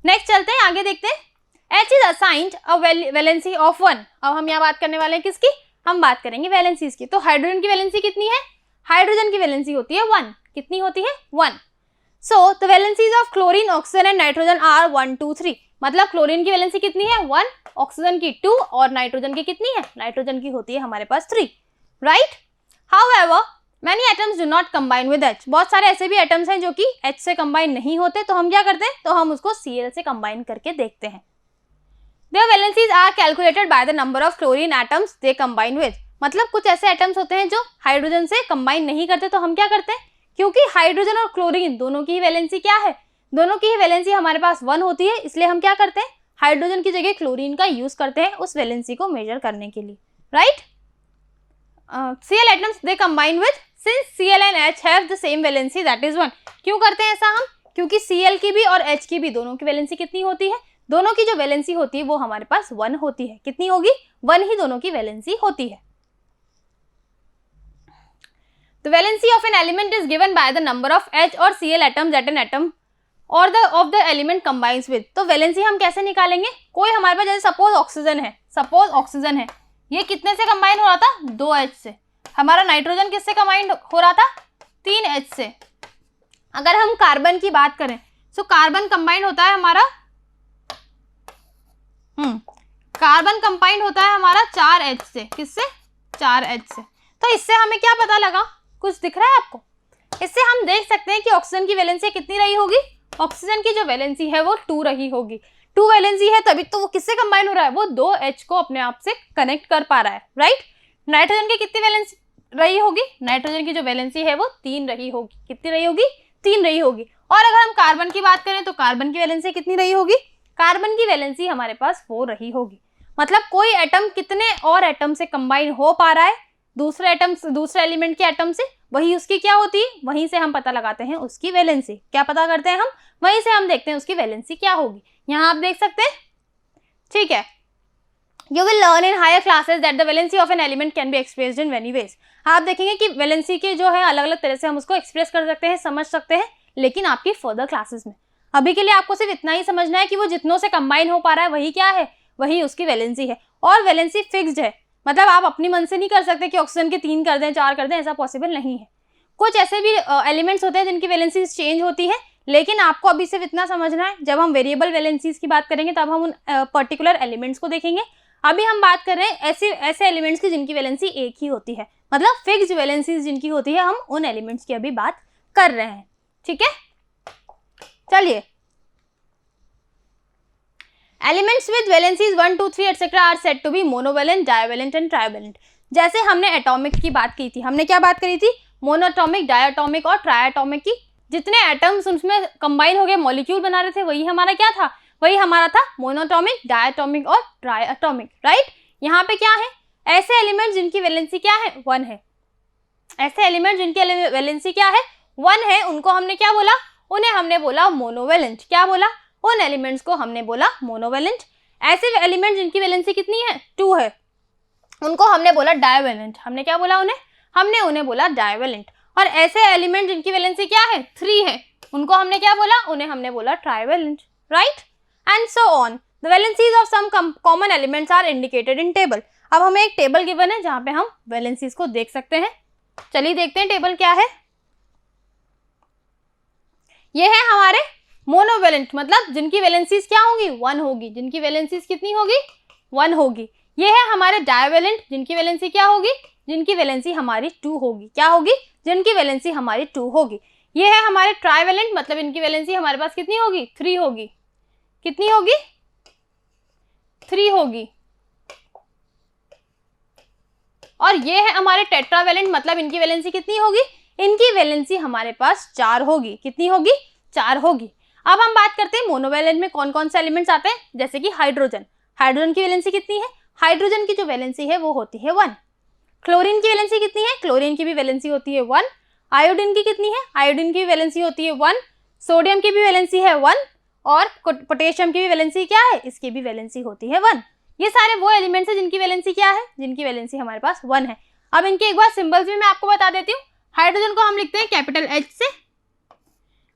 नेक्स्ट चलते हैं, आगे देखते हैं। H is assigned a valency of 1। अब हम यहाँ बात करने वाले हैं किसकी, हम बात करेंगे वैलेंसीज की। तो हाइड्रोजन की वैलेंसी कितनी है, हाइड्रोजन की वैलेंसी होती है 1। कितनी होती है? 1। So the valencies of chlorine, oxygen and nitrogen are 1, 2, 3। मतलब क्लोरीन की वैलेंसी कितनी है? 1, ऑक्सीजन की 2 और नाइट्रोजन की कितनी है? नाइट्रोजन की होती है हमारे पास 3। Right? However many atoms do not combine with H। बहुत सारे ऐसे भी एटम्स हैं जो कि H से कंबाइन नहीं होते, तो हम क्या करते हैं, तो हम उसको Cl से कंबाइन करके देखते हैं। Their valencies are calculated by the number of chlorine atoms they combine with। मतलब कुछ ऐसे एटम्स होते हैं जो हाइड्रोजन से कंबाइन नहीं करते, तो हम क्या करते हैं, क्योंकि हाइड्रोजन और क्लोरीन दोनों की ही वैलेंसी क्या है, दोनों की ही वैलेंसी हमारे पास 1 होती है, इसलिए हम क्या करते हैं, हाइड्रोजन की जगह क्लोरीन का यूज करते हैं उस वैलेंसी को मेजर करने के लिए। Right? Cl atoms they combine with, since Cl and H have the same valency that is 1। क्यों करते हैं ऐसा हम, क्योंकि Cl की भी और H की भी दोनों की वैलेंसी कितनी होती है, दोनों की जो वैलेंसी होती है वो हमारे पास 1 होती है। कितनी होगी? 1 ही दोनों की वैलेंसी होती है। The valency of an element is given by the number of H or Cl atoms that an atom or the element combines with। तो वैलेंसी हम कैसे निकालेंगे, कोई हमारे पास जैसे सपोज ऑक्सीजन है, ये कितने से कंबाइन हो रहा था, 2H से। हमारा नाइट्रोजन किससे कंबाइन हो रहा था, 3H से। अगर हम कार्बन की बात करें तो कार्बन कंबाइन होता है हमारा कार्बन कंबाइन होता है हमारा 4H से। किससे? 4H से। तो इससे हमें क्या पता लगा, कुछ दिख रहा है आपको? इससे हम देख सकते हैं कि ऑक्सीजन की वैलेंसी कितनी रही होगी, ऑक्सीजन की जो वैलेंसी है वो 2 रही होगी। 2 वैलेंसी है तभी तो वो किससे कंबाइन हो रहा है, वो 2H को अपने आप से कनेक्ट कर पा रहा है। राइट? नाइट्रोजन की कितनी वैलेंसी रही होगी, नाइट्रोजन की जो वैलेंसी है वो 3 रही होगी। कितनी रही होगी? 3 रही होगी। और अगर हम कार्बन की बात करें तो कार्बन की वैलेंसी कितनी रही होगी, कार्बन की वैलेंसी हमारे पास 4 रही होगी। मतलब कोई एटम कितने और एटम से कंबाइन हो पा रहा है दूसरे एलिमेंट के एटम से, वही उसकी क्या होती है, वहीं से हम पता लगाते हैं उसकी वैलेंसी। क्या पता करते हैं हम, वहीं से हम देखते हैं उसकी वैलेंसी क्या होगी। यहाँ आप देख सकते हैं। ठीक है, you will learn in higher classes that the valency of an element can be expressed in many ways. आप देखेंगे कि वैलेंसी के जो है अलग अलग तरह से हम उसको एक्सप्रेस कर सकते हैं, समझ सकते हैं, लेकिन आपकी फर्दर क्लासेस में। अभी के लिए आपको सिर्फ इतना ही समझना है कि वो जितनों से कंबाइन हो पा रहा है वही क्या है, वही उसकी वैलेंसी है। और वैलेंसी फिक्स्ड है, मतलब आप अपनी मन से नहीं कर सकते कि ऑक्सीजन के 3 कर दें, 4 कर दें, ऐसा पॉसिबल नहीं है। कुछ ऐसे भी एलिमेंट्स होते हैं जिनकी वैलेंसी चेंज होती है, लेकिन आपको अभी सिर्फ इतना समझना है, जब हम वेरिएबल वैलेंसीज की बात करेंगे तब हम उन पर्टिकुलर एलिमेंट्स को देखेंगे। अभी हम बात कर रहे हैं ऐसे एलिमेंट्स की जिनकी वैलेंसी एक ही होती है, मतलब फिक्स्ड वैलेंसीज जिनकी होती है, हम उन एलिमेंट्स की अभी बात कर रहे हैं। ठीक है, चलिए। Elements with valencies 1, 2, 3 etcetera are said to be monovalent, divalent and trivalent. जैसे हमने एटॉमिक की बात की थी, हमने क्या बात करी थी, मोनोएटॉमिक, डायटॉमिक और ट्राइएटॉमिक की। जितने एटम्स उसमें कंबाइन हो गए मॉलिक्यूल बना रहे थे, वही हमारा क्या था, वही हमारा था मोनोएटॉमिक, डायटॉमिक और ट्राइएटॉमिक। राइट? यहाँ पे क्या है, ऐसे एलिमेंट जिनकी वैलेंसी क्या है, 1 है। ऐसे एलिमेंट जिनकी वैलेंसी क्या है, 1 है, उनको हमने क्या बोला, उन्हें हमने बोला मोनोवैलेंट। क्या बोला, उन एलिमेंट्स को हमने बोला मोनोवैलेंट। ऐसे एलिमेंट जिनकी वैलेंसी कितनी है, 2 है, उनको हमने बोला डाइवेलेंट। हमने क्या बोला उन्हें? हमने उन्हें बोला डाइवेलेंट। और ऐसे एलिमेंट जिनकी वैलेंसी क्या है? 3 है, उनको हमने क्या बोला? उन्हें हमने बोला trivalent, right? And so on. The valencies of some common elements are indicated in table. अब हमें एक टेबल गिवन है जहां पे हम वैलेंसीज को देख सकते हैं। चलिए देखते हैं टेबल क्या है। ये है हमारे मोनोवेलेंट, मतलब जिनकी वैलेंसीज क्या होगी? 1 होगी। जिनकी वैलेंसीज कितनी होगी? 1 होगी। ये है हमारे डाइवेलेंट, जिनकी वैलेंसी क्या होगी? जिनकी वैलेंसी हमारी 2 होगी। क्या होगी? जिनकी वैलेंसी हमारी 2 होगी। ये है हमारे ट्राइवेलेंट, मतलब इनकी वैलेंसी हमारे पास कितनी होगी? 3 होगी। कितनी होगी? 3 होगी। और ये है हमारे टेट्रावेलेंट, मतलब इनकी वैलेंसी कितनी होगी? इनकी वैलेंसी हमारे पास 4 होगी। कितनी होगी? 4 होगी। अब हम बात करते हैं मोनोवेलेंट में कौन कौन से एलिमेंट्स आते हैं, जैसे कि हाइड्रोजन। हाइड्रोजन की वैलेंसी कितनी है? हाइड्रोजन की जो वैलेंसी है वो होती है 1। क्लोरीन की वैलेंसी कितनी है? क्लोरीन की भी वैलेंसी होती है 1। आयोडीन की कितनी है? आयोडीन की भी वैलेंसी होती है 1। सोडियम की भी वैलेंसी है 1। और पोटेशियम की भी वैलेंसी क्या है? इसकी भी वैलेंसी होती है 1। ये सारे वो एलिमेंट्स हैं जिनकी वैलेंसी क्या है? जिनकी वैलेंसी हमारे पास 1 है। अब इनके एक बार सिंबल्स भी मैं आपको बता देती हूँ। हाइड्रोजन को हम लिखते हैं कैपिटल H से,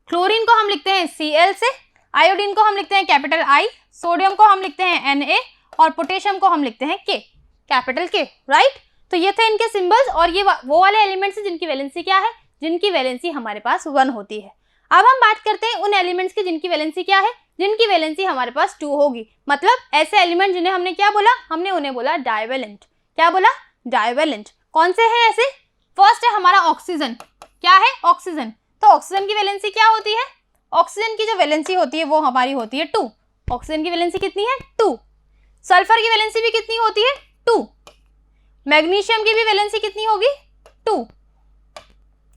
क्लोरीन को हम लिखते हैं Cl से, आयोडीन को हम लिखते हैं कैपिटल I, सोडियम को हम लिखते हैं Na और पोटेशियम को हम लिखते हैं K, कैपिटल K, राइट? तो ये थे इनके सिंबल्स। और ये वो वाले एलिमेंट्स हैं जिनकी वैलेंसी क्या है? जिनकी वैलेंसी हमारे पास 1 होती है। अब हम बात करते हैं उन एलिमेंट्स की जिनकी वैलेंसी क्या है? जिनकी वैलेंसी हमारे पास 2 होगी। मतलब ऐसे एलिमेंट जिन्हें हमने क्या बोला? हमने उन्हें बोला डाइवेलेंट। क्या बोला? डाइवेलेंट। कौन से हैं ऐसे? फर्स्ट है हमारा ऑक्सीजन। क्या है? ऑक्सीजन। तो ऑक्सीजन की वैलेंसी क्या होती है? ऑक्सीजन की जो वैलेंसी होती है वो हमारी होती है 2। ऑक्सीजन की वैलेंसी कितनी है? 2। सल्फर की वैलेंसी भी कितनी होती है? 2। मैग्नीशियम की भी वैलेंसी कितनी होगी? 2।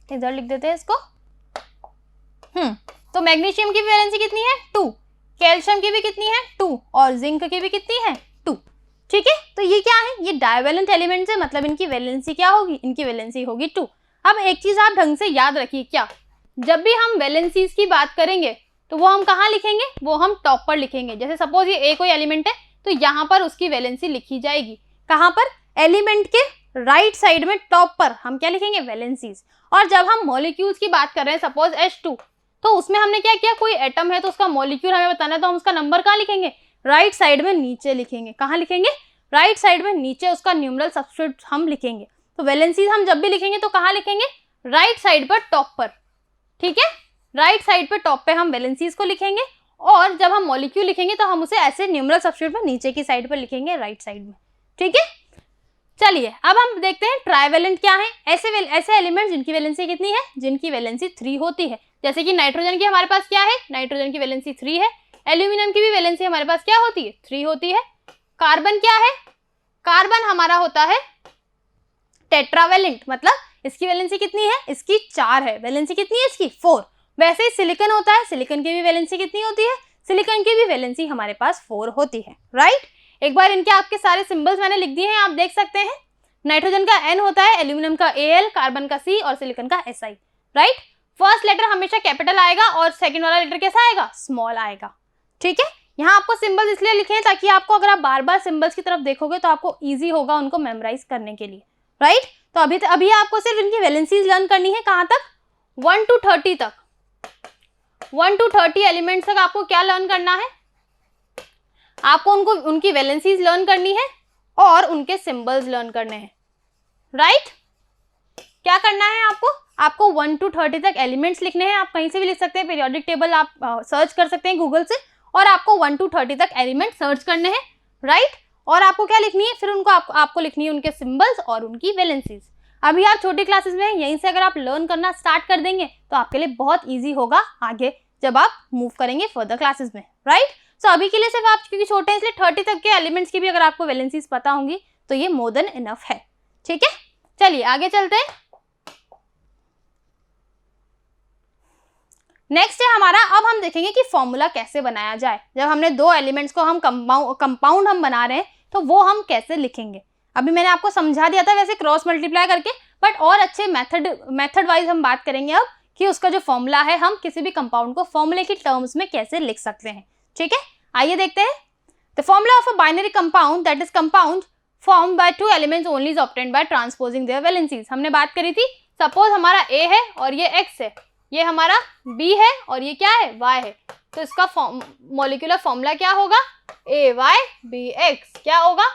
इधर लिख देते हैं इसको। तो मैग्नीशियम की भी वैलेंसी कितनी है? 2। कैल्शियम की भी कितनी है? 2। और जिंक की भी कितनी है? 2। ठीक है, तो ये क्या है? ये डाइवेलेंट एलिमेंट्स है, मतलब इनकी वैलेंसी क्या होगी? इनकी वैलेंसी होगी 2। अब एक चीज आप ढंग से याद रखिए, क्या जब भी हम वैलेंसीज की बात करेंगे तो वो हम कहाँ लिखेंगे? वो हम टॉप पर लिखेंगे। जैसे सपोज ये ए कोई एलिमेंट है तो यहाँ पर उसकी वैलेंसी लिखी जाएगी। कहाँ पर? एलिमेंट के राइट साइड में टॉप पर हम क्या लिखेंगे? वैलेंसीज। और जब हम मॉलिक्यूल्स की बात कर रहे हैं, सपोज H2, तो उसमें हमने क्या किया? कोई एटम है तो उसका मॉलिक्यूल हमें बताना है, तो हम उसका नंबर कहाँ लिखेंगे? राइट साइड में नीचे लिखेंगे। कहाँ लिखेंगे? राइट साइड में नीचे उसका न्यूमरल सब्स्टिट्यूट हम लिखेंगे। तो वैलेंसीज हम जब भी लिखेंगे तो कहाँ लिखेंगे? राइट साइड पर, टॉप पर। ठीक है, राइट साइड पे टॉप पे हम वैलेंसीज को लिखेंगे। और जब हम मॉलिक्यूल लिखेंगे तो हम उसे ऐसे न्यूमरल सब्स्टिट्यूट में नीचे की साइड पर लिखेंगे, राइट साइड में। ठीक है, चलिए अब हम देखते हैं ट्राइवेलेंट क्या है। ऐसे एलिमेंट जिनकी वैलेंसी कितनी है? जिनकी वैलेंसी 3 होती है। जैसे कि नाइट्रोजन की हमारे पास क्या है? नाइट्रोजन की वैलेंसी 3 है। एल्यूमिनियम की भी वैलेंसी हमारे पास क्या होती है? 3 होती है। कार्बन क्या है? कार्बन हमारा होता है टेट्रावेलेंट, मतलब इसकी वैलेंसी कितनी है? इसकी 4 है। वैलेंसी कितनी है इसकी? 4। वैसे ही सिलिकॉन होता है, सिलिकॉन की भी वैलेंसी कितनी होती है? सिलिकॉन की भी वैलेंसी हमारे पास 4 होती है, राइट? एक बार इनके आपके सारे सिंबल्स मैंने लिख दिए हैं, आप देख सकते हैं। नाइट्रोजन का N होता है, एल्यूमिनियम का Al, कार्बन का C और सिलिकॉन का Si, राइट? फर्स्ट लेटर हमेशा कैपिटल आएगा और सेकंड वाला लेटर कैसा आएगा? स्मॉल आएगा। ठीक है, यहाँ आपको सिंबल्स इसलिए लिखे हैं ताकि आपको अगर आप बार बार सिंबल्स की तरफ देखोगे तो आपको ईजी होगा उनको मेमोराइज करने के लिए, राइट? तो अभी आपको सिर्फ इनकी वैलेंसीज लर्न करनी है। कहाँ तक? 1 to 30 तक। 1 to 30 एलिमेंट्स तक आपको क्या लर्न करना है? आपको उनकी वैलेंसीज लर्न करनी है और उनके सिंबल्स लर्न करने हैं, राइट? क्या करना है आपको 1 to 30 तक एलिमेंट्स लिखने हैं। आप कहीं से भी लिख सकते हैं, पीरियोडिक टेबल आप सर्च कर सकते हैं गूगल से, और आपको 1 to 30 तक एलिमेंट सर्च करने हैं, राइट? और आपको क्या लिखनी है? फिर उनको आपको लिखनी है उनके सिंबल्स और उनकी वैलेंसीज। अभी आप छोटी क्लासेस में हैं, यहीं से अगर आप लर्न करना स्टार्ट कर देंगे तो आपके लिए बहुत ईजी होगा आगे जब आप मूव करेंगे फर्दर क्लासेस में, राइट? सो अभी के लिए सिर्फ आप क्योंकि छोटे हैं इसलिए 30 तक के एलिमेंट्स की भी अगर आपको वैलेंसीज पता होंगी तो ये मोर देन इनफ है। ठीक है, चलिए आगे चलते हैं। नेक्स्ट है हमारा, अब हम देखेंगे कि फॉर्मूला कैसे बनाया जाए। जब हमने 2 एलिमेंट्स को हम कंपाउंड हम बना रहे हैं तो वो हम कैसे लिखेंगे। अभी मैंने आपको समझा दिया था वैसे क्रॉस मल्टीप्लाई करके, बट और अच्छे मेथड वाइज हम बात करेंगे अब कि उसका जो फॉर्मूला है हम किसी भी कंपाउंड को फॉर्मूले की टर्म्स में कैसे लिख सकते हैं। ठीक है, आइए देखते हैं। The formula of a binary compound that is compound form by two elements only is obtained by transposing their valencies. हमने बात करी थी, सपोज हमारा A है और ये X है, ये हमारा B है और ये क्या है Y है, तो इसका मॉलिक्यूलर फॉर्मूला क्या होगा, AYBX। क्या होगा,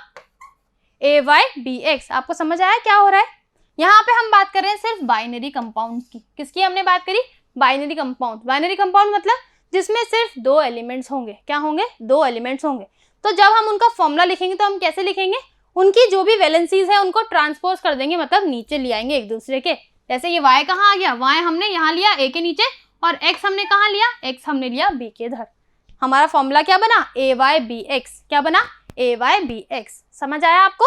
AYBX। आपको समझ आया क्या हो रहा है? यहाँ पे हम बात कर रहे हैं सिर्फ बाइनरी कंपाउंड्स की। किसकी हमने बात करी, बाइनरी कंपाउंड। बाइनरी कंपाउंड मतलब जिसमें सिर्फ 2 एलिमेंट्स होंगे। क्या होंगे, 2 एलिमेंट्स होंगे। तो जब हम उनका फॉर्मूला लिखेंगे तो हम कैसे लिखेंगे, उनकी जो भी वैलेंसीज है उनको ट्रांसपोज कर देंगे, मतलब नीचे ले आएंगे एक दूसरे के। जैसे ये Y कहाँ आ गया, Y हमने यहाँ लिया A के नीचे, और X हमने कहाँ लिया, X हमने लिया B के इधर। हमारा फॉर्मूला क्या बना, AYBX। क्या बना, AYBX। समझ आया आपको?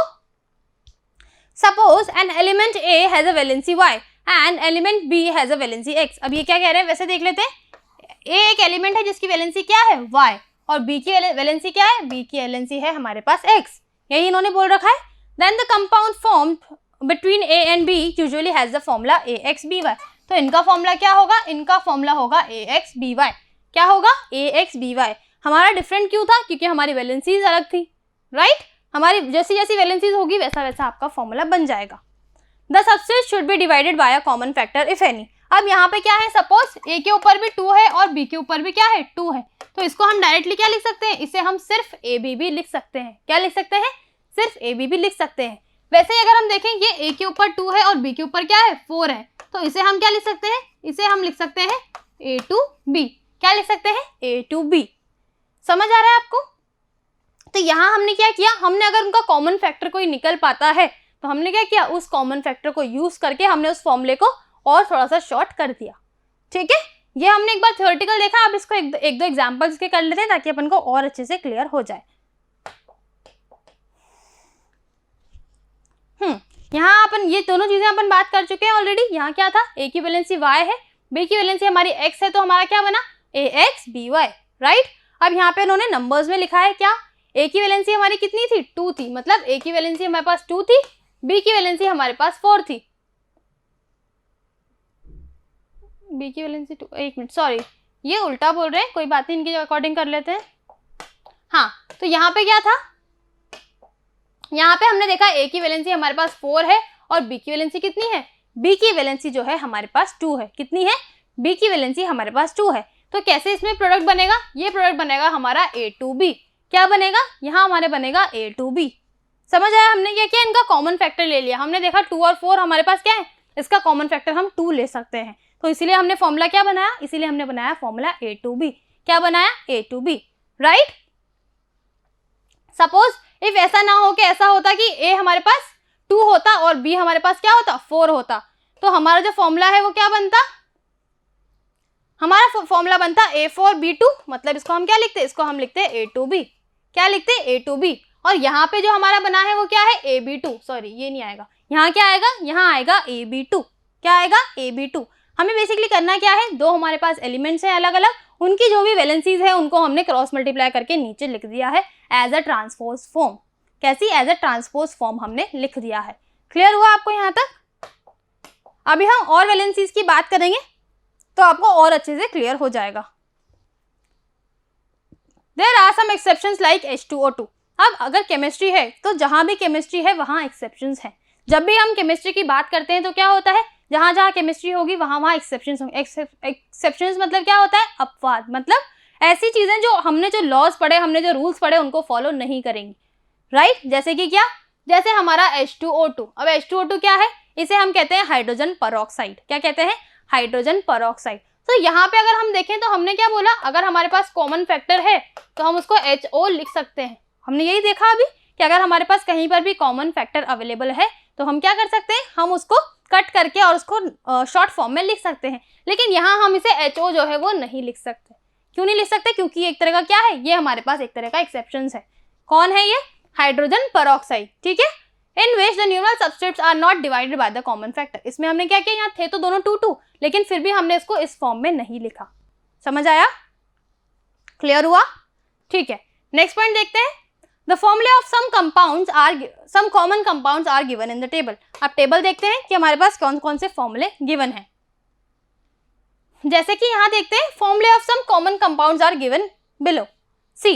Suppose an element A has a valency Y and element B has a valency X। अब ये क्या कह रहे हैं, वैसे देख लेते हैं। A एक एलिमेंट है जिसकी वैलेंसी क्या है, Y, और B की वैलेंसी क्या है, B की वैलेंसी है हमारे पास X। यही इन्होंने बोल रखा है। Then the compound formed between A and B usually has the formula AXBY। तो इनका फॉर्मूला क्या होगा, इनका फॉर्मूला होगा AXBY। क्या होगा, AXBY। हमारा डिफरेंट क्यों था, क्योंकि हमारी वैलेंसीज अलग थी, राइट। हमारी जैसी जैसी वैलेंसीज होगी वैसा वैसा आपका फॉर्मूला बन जाएगा। The subset should be divided by a common factor if any. अब यहाँ पे क्या है, सपोज A के ऊपर भी 2 है और B के ऊपर भी क्या है, 2 है, तो इसको हम डायरेक्टली क्या लिख सकते हैं, इसे हम सिर्फ AB भी लिख सकते हैं। क्या लिख सकते हैं, सिर्फ AB भी लिख सकते हैं। वैसे ही अगर हम देखें, ये A के ऊपर 2 है और B के ऊपर क्या है, 4 है, तो इसे हम क्या लिख सकते हैं, इसे हम लिख सकते हैं A to B। क्या लिख सकते हैं, A to B। समझ आ रहा है आपको? तो यहाँ हमने क्या किया, हमने अगर उनका कॉमन फैक्टर कोई निकल पाता है तो हमने क्या किया, उस कॉमन फैक्टर को यूज करके हमने उस फॉर्मूले को और थोड़ा सा शॉर्ट कर दिया। ठीक है, ये हमने एक बार थ्योरेटिकल देखा। अब इसको एक दो एग्जांपल्स के कर लेते हैं ताकि अपन को और अच्छे से क्लियर हो जाए। यहाँ अपन ये दोनों चीजें अपन बात कर चुके हैं ऑलरेडी। यहाँ क्या था, A की वैलेंसी Y है, B की वैलेंसी हमारी X है, तो हमारा क्या बना, AXBY, राइट। अब यहाँ पे उन्होंने नंबर्स में लिखा है क्या, A की वैलेंसी हमारी कितनी थी, 2 थी, मतलब A की वैलेंसी हमारे पास 2 थी, B की वैलेंसी हमारे पास 4 थी। B की वैलेंसी 2, एक मिनट सॉरी, ये उल्टा बोल रहे हैं, कोई बात नहीं, इनके अकॉर्डिंग कर लेते हैं। हाँ, तो यहाँ पे क्या था, यहाँ पे हमने देखा A की वैलेंसी हमारे पास 4 है और B की वैलेंसी कितनी है, B की वैलेंसी जो है हमारे पास 2 है। कितनी है, B की वैलेंसी हमारे पास 2 है। तो कैसे इसमें प्रोडक्ट बनेगा, ये प्रोडक्ट बनेगा हमारा A to B। क्या बनेगा, यहाँ हमारे बनेगा A to B। समझ आया, हमने क्या किया, इनका कॉमन फैक्टर ले लिया। हमने देखा 2 और 4 हमारे पास क्या है, इसका कॉमन फैक्टर हम 2 ले सकते हैं, तो इसीलिए हमने फॉर्मूला क्या बनाया, इसीलिए हमने बनाया फॉर्मूला A to B। क्या बनाया, A to B, right. Suppose if ऐसा ना हो कि ऐसा होता कि A हमारे पास 2 होता और B हमारे पास क्या होता, 4 होता, तो हमारा जो फॉर्मूला है वो क्या बनता, हमारा फॉर्मूला बनता A4B2, मतलब इसको हम क्या लिखते, इसको हम लिखते A to B। क्या लिखते, A to B। और यहाँ पे जो हमारा बना है वो क्या है, AB2, सॉरी ये नहीं आएगा, यहाँ क्या आएगा, यहाँ आएगा AB2। क्या आएगा, AB2। हमें बेसिकली करना क्या है, 2 हमारे पास एलिमेंट्स हैं अलग अलग, उनकी जो भी वैलेंसीज है उनको हमने क्रॉस मल्टीप्लाई करके नीचे लिख दिया है एज अ ट्रांसपोज फॉर्म। कैसी, एज अ ट्रांसपोज फॉर्म हमने लिख दिया है। क्लियर हुआ आपको यहाँ तक? अभी हम और वैलेंसीज की बात करेंगे तो आपको और अच्छे से क्लियर हो जाएगा। There are some exceptions like H2O2। अब अगर केमिस्ट्री है तो जहां भी केमिस्ट्री है वहां एक्सेप्शंस हैं। जब भी हम केमिस्ट्री की बात करते हैं तो क्या होता है, जहां जहां केमिस्ट्री होगी वहां वहां एक्सेप्शंस होंगे। एक्सेप्शंस मतलब क्या होता है, अपवाद, मतलब ऐसी चीजें जो हमने जो लॉज पढ़े, हमने जो रूल्स पढ़े उनको फॉलो नहीं करेंगी, राइट। जैसे कि क्या, जैसे हमारा H2O2। अब H2O2 क्या है, इसे हम कहते हैं हाइड्रोजन परऑक्साइड। क्या कहते हैं, हाइड्रोजन परऑक्साइड। तो यहाँ पे अगर हम देखें तो हमने क्या बोला, अगर हमारे पास कॉमन फैक्टर है तो हम उसको HO लिख सकते हैं। हमने यही देखा अभी कि अगर हमारे पास कहीं पर भी कॉमन फैक्टर अवेलेबल है तो हम क्या कर सकते हैं, हम उसको कट करके और उसको शॉर्ट फॉर्म में लिख सकते हैं। लेकिन यहाँ हम इसे HO जो है वो नहीं लिख सकते। क्यों नहीं लिख सकते, क्योंकि एक तरह का क्या है, ये हमारे पास एक तरह का एक्सेप्शन है। कौन है ये, हाइड्रोजन परऑक्साइड, ठीक है। In which the numeral subscripts are not divided by the common factor. इसमें हमने क्या किया, यहाँ थे तो दोनों 2 लेकिन फिर भी हमने इसको इस फॉर्म में नहीं लिखा। समझ आया, क्लियर हुआ, ठीक है। नेक्स्ट पॉइंट देखते हैं। The formulae of some common compounds are given in the table. अब टेबल देखते हैं कि हमारे पास कौन कौन से फॉर्मूले गिवन हैं। जैसे कि यहाँ देखते हैं, formulae of some common compounds are given below. See,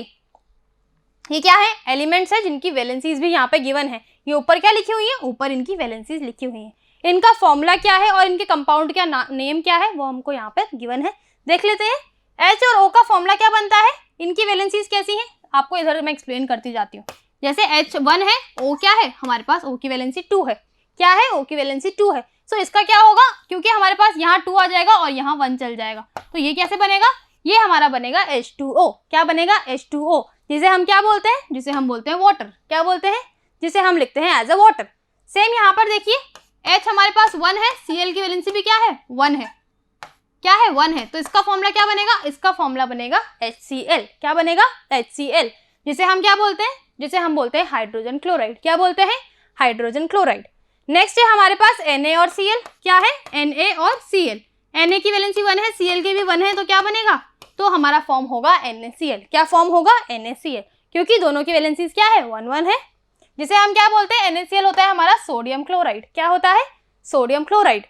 ये क्या है, एलिमेंट्स है जिनकी वैलेंसीज भी यहाँ पे गिवन है। ये ऊपर क्या लिखी हुई है, ऊपर इनकी वैलेंसीज लिखी हुई हैं। इनका फॉर्मूला क्या है और इनके कंपाउंड का नेम क्या है वो हमको यहाँ पर गिवन है, देख लेते हैं। H और O का फॉर्मूला क्या बनता है, इनकी वैलेंसीज कैसी हैं, आपको इधर मैं एक्सप्लेन करती जाती हूँ। जैसे H1 है, O क्या है, हमारे पास O की वैलेंसी 2 है, क्या है, O की वैलेंसी 2 है। सो इसका क्या होगा, क्योंकि हमारे पास यहाँ 2 आ जाएगा और यहाँ 1 चल जाएगा, तो ये कैसे बनेगा, ये हमारा बनेगा H2O। क्या बनेगा, H2O, जिसे हम क्या बोलते हैं, जिसे हम बोलते हैं वाटर। क्या बोलते हैं, जिसे हम लिखते हैं एज अ वाटर। सेम यहाँ पर देखिए, H हमारे पास 1 है, Cl की वैलेंसी भी क्या है, 1 है, क्या है, 1 है, तो इसका फॉर्मूला क्या बनेगा, इसका फॉर्मूला बनेगा HCl। क्या बनेगा, HCl, जिसे हम क्या बोलते हैं, जिसे हम बोलते हैं हाइड्रोजन क्लोराइड। क्या बोलते हैं, हाइड्रोजन क्लोराइड। नेक्स्ट है हमारे पास Na और Cl, क्या है, Na और Cl। Na की वैलेंसी 1 है, Cl की भी 1 है, तो क्या बनेगा, तो हमारा फॉर्म होगा NaCl। क्या फॉर्म होगा, NaCl, क्योंकि दोनों की वैलेंसीज क्या है, 1 1 है, जिसे हम क्या बोलते हैं, NaCl होता है हमारा सोडियम क्लोराइड। क्या होता है, सोडियम क्लोराइड।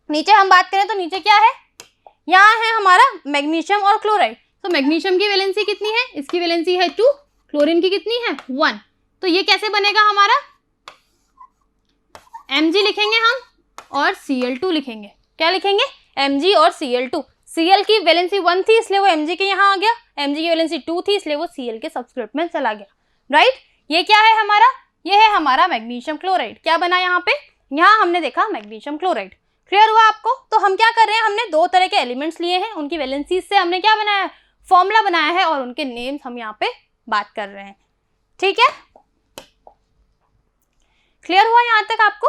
नीचे हम बात करें तो नीचे क्या है, यहाँ है हमारा मैग्नीशियम और क्लोराइड। तो मैग्नीशियम की वैलेंसी कितनी है, इसकी वैलेंसी है 2, क्लोरीन की कितनी है, 1। तो ये कैसे बनेगा हमारा, Mg लिखेंगे हम और Cl2 लिखेंगे। क्या लिखेंगे, Mg और Cl2। Cl की वैलेंसी 1 थी इसलिए वो Mg के यहाँ आ गया, Mg की वैलेंसी 2 थी इसलिए वो Cl के सबस्क्रिप्ट में चला गया, राइट। ये क्या है हमारा, ये है हमारा मैग्नीशियम क्लोराइड। क्या बना यहाँ पे, यहाँ हमने देखा मैग्नीशियम क्लोराइड। क्लियर हुआ आपको। तो हम क्या कर रहे हैं, हमने 2 तरह के एलिमेंट्स लिए हैं, उनकी वैलेंसीज से हमने क्या बनाया है, फॉर्मूला बनाया है और उनके नेम्स हम यहाँ पे बात कर रहे हैं, ठीक है। क्लियर हुआ यहाँ तक आपको।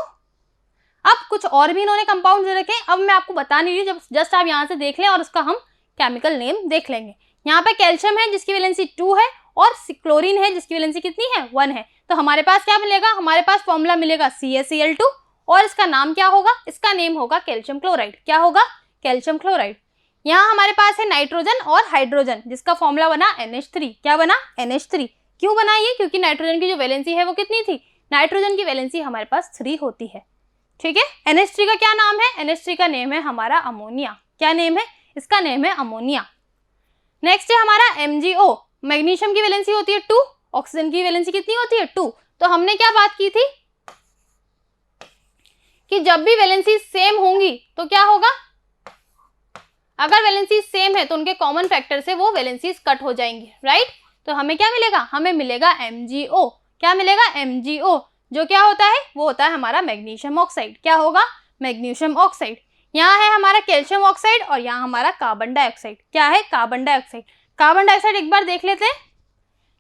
अब कुछ और भी इन्होंने कंपाउंड दे रखे, अब मैं आपको बता नहीं रही, जब जस्ट आप यहाँ से देख लें और उसका हम केमिकल नेम देख लेंगे। यहाँ पे कैल्शियम है जिसकी वैलेंसी 2 है और क्लोरीन है जिसकी वैलेंसी कितनी है, 1 है। तो हमारे पास क्या मिलेगा, हमारे पास फॉर्मूला मिलेगा CaCl2 और इसका नाम क्या होगा, इसका नेम होगा कैल्शियम क्लोराइड। क्या होगा, कैल्शियम क्लोराइड। यहाँ हमारे पास है नाइट्रोजन और हाइड्रोजन जिसका फॉर्मूला बना NH3। क्या बना, NH3। क्यों बना ये, क्योंकि नाइट्रोजन की जो वैलेंसी है वो कितनी थी, नाइट्रोजन की वैलेंसी हमारे पास 3 होती है, ठीक है। NH3 का क्या नाम है, NH3 का नेम है हमारा अमोनिया। क्या नेम है, इसका नेम है अमोनिया। नेक्स्ट है हमारा MgO। मैग्नीशियम की वैलेंसी होती है 2, ऑक्सीजन की वैलेंसी कितनी होती है, 2। तो हमने क्या बात की थी कि जब भी वैलेंसी सेम होंगी तो क्या होगा, अगर वैलेंसी सेम है तो उनके कॉमन फैक्टर से वो वैलेंसीज कट हो जाएंगी, राइट। तो हमें क्या मिलेगा, हमें मिलेगा MgO। क्या मिलेगा, MgO, जो क्या होता है, वो होता है हमारा मैग्नीशियम ऑक्साइड। क्या होगा, मैग्नीशियम ऑक्साइड। यहाँ है हमारा कैल्शियम ऑक्साइड और यहाँ हमारा कार्बन डाइऑक्साइड। क्या है, कार्बन डाइऑक्साइड। कार्बन डाइऑक्साइड एक बार देख लेते हैं,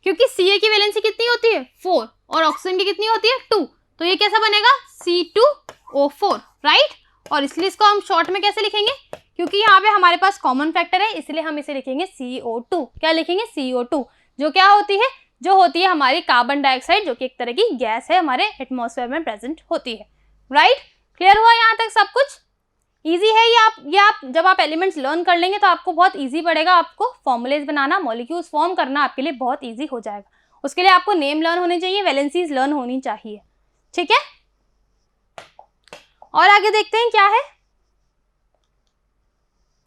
क्योंकि Ca की वैलेंसी कितनी होती है, 4 और ऑक्सीजन की कितनी होती है, 2। तो ये कैसा बनेगा, C2O4, राइट। और इसलिए इसको हम शॉर्ट में कैसे लिखेंगे, क्योंकि यहाँ पे हमारे पास कॉमन फैक्टर है इसलिए हम इसे लिखेंगे CO2। क्या लिखेंगे, CO2, जो क्या होती है, जो होती है हमारी कार्बन डाइऑक्साइड, जो कि एक तरह की गैस है, हमारे एटमॉस्फेयर में प्रेजेंट होती है, राइट। क्लियर हुआ यहाँ तक सब कुछ। इजी है ये आप जब आप एलिमेंट्स लर्न कर लेंगे तो आपको बहुत इजी पड़ेगा, आपको फॉर्मुलेज बनाना, मॉलिक्यूल्स फॉर्म करना आपके लिए बहुत इजी हो जाएगा। उसके लिए आपको नेम लर्न होने चाहिए, वैलेंसीज लर्न होनी चाहिए, ठीक है। और आगे देखते हैं क्या है।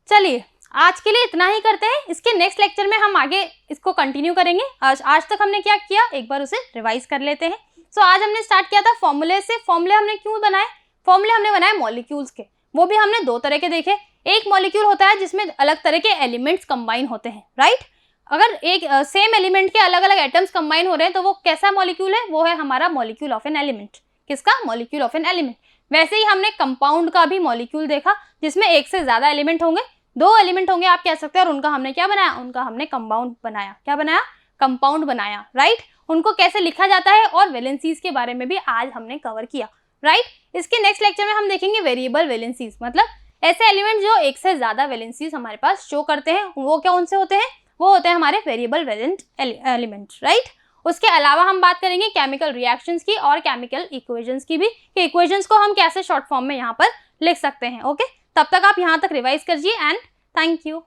चलिए आज के लिए इतना ही करते हैं, इसके नेक्स्ट लेक्चर में हम आगे इसको कंटिन्यू करेंगे। आज तक हमने क्या किया, एक बार उसे रिवाइज कर लेते हैं। सो आज हमने स्टार्ट किया था फॉर्मूले से। फॉर्मूले हमने क्यों बनाए, फॉर्मूले हमने बनाए मॉलिक्यूल्स के, वो भी हमने 2 तरह के देखे। एक मॉलिक्यूल होता है जिसमें अलग तरह के एलिमेंट्स कंबाइन होते हैं, राइट। अगर एक सेम एलिमेंट के अलग अलग एटम्स कंबाइन हो रहे हैं तो वो कैसा मॉलिक्यूल है, वो है हमारा मॉलिक्यूल ऑफ एन एलिमेंट। किसका, मॉलिक्यूल ऑफ एन एलिमेंट। वैसे ही हमने कंपाउंड का भी मॉलिक्यूल देखा जिसमें एक से ज्यादा एलिमेंट होंगे, 2 एलिमेंट होंगे आप कह सकते हैं, और उनका हमने क्या बनाया, उनका हमने कंपाउंड बनाया। क्या बनाया, कंपाउंड बनाया, राइट। उनको कैसे लिखा जाता है और वैलेंसीज के बारे में भी आज हमने कवर किया, राइट। इसके नेक्स्ट लेक्चर में हम देखेंगे वेरिएबल वैलेंसीज, मतलब ऐसे एलिमेंट जो एक से ज्यादा वैलेंसीज हमारे पास शो करते हैं, वो क्या उनसे होते हैं, वो होते हैं हमारे वेरिएबल वैलेंट एलिमेंट, राइट। उसके अलावा हम बात करेंगे केमिकल रिएक्शंस की और केमिकल इक्वेशंस की भी, कि इक्वेशंस को हम कैसे शॉर्ट फॉर्म में यहाँ पर लिख सकते हैं, ओके। तब तक आप यहाँ तक रिवाइज कीजिए एंड थैंक यू।